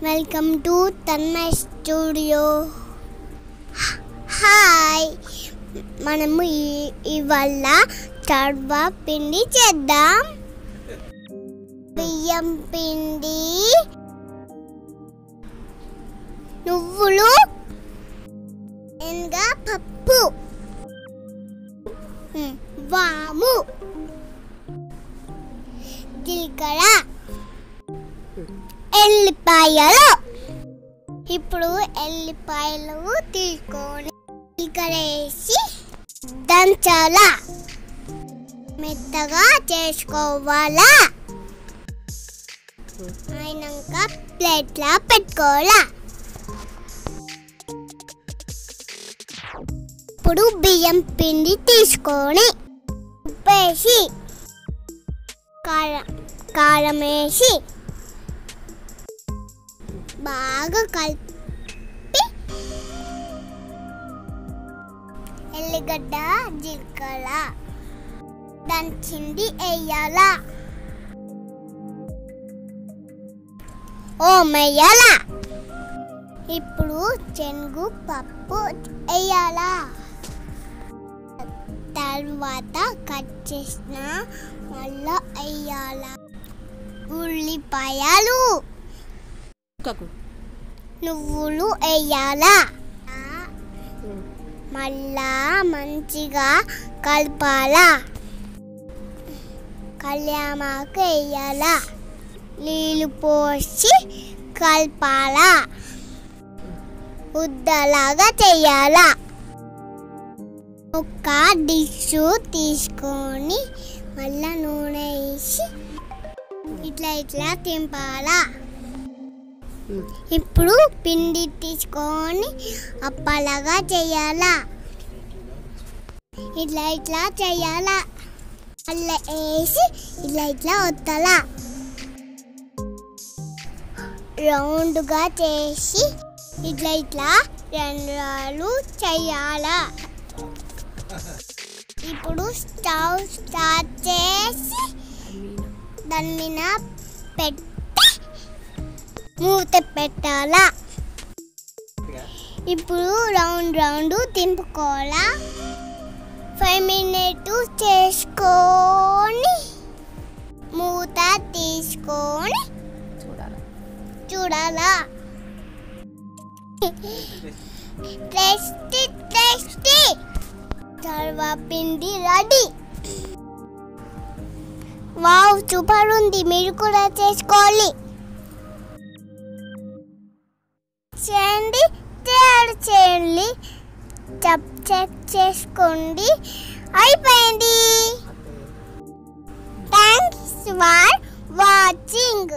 Welcome to Tanmay studio. Hi, మనము ఇవాళ చర్వ పిండి చేద్దాం. బియ్యం పిండి, నువ్వులు, ఇంకా పప్పు, వాము, జీలకర్ర, ఎల్లిపాయలు. ఇప్పుడు ఎల్లిపాయలు తీసుకొని జీలకర్ర వేసి దంచాలా, మెత్తగా చేసుకోవాలా. అయినాక ప్లేట్లా పెట్టుకోవాలా. ఇప్పుడు బియ్యం పిండి తీసుకొని ఉప్పు వేసి కారం వేసి బాగా కలిపి ఎల్లిగడ్డ, జీలకర్ర దంచింది వేయాలా. వేయాలా. ఇప్పుడు శనగ పప్పు వేయాలా. తర్వాత కట్ చేసిన మళ్ళా వేయాలా. ఉల్లిపాయలు, నువ్వులు వేయాలా. మళ్ళా మంచిగా కలపాలా. కళ్యామాకు వేయాలా. నీళ్ళు పోసి కలపాలా. ముద్దలాగా చేయాలా. ఒక డిష్ తీసుకొని మళ్ళా నూనె వేసి ఇట్లా తింపాలా. ఇప్పుడు పిండి తీసుకొని అప్పలాగా చేయాలా. ఇట్లా చేయాలా. మళ్ళీ వేసి ఇట్లా వత్తాలా. రౌండ్గా చేసి ఇట్లా రెండు చేయాలా. ఇప్పుడు స్టవ్ స్టార్ట్ చేసి దాని మీద పెట్టి మూత పెట్టాలా. ఇప్పుడు రౌండ్ తింపుకోవాలా. 5 minutes చేసుకొని మూత తీసుకొని చూడాలా. టేస్టీ చర్వ పిండి రెడీ. వావ్, సూపర్ ఉంది. మీరు కూడా చేసుకోవాలి. చేయండి. చెక్ చేసుకోండి. అయిపోయింది. Thanks for watching.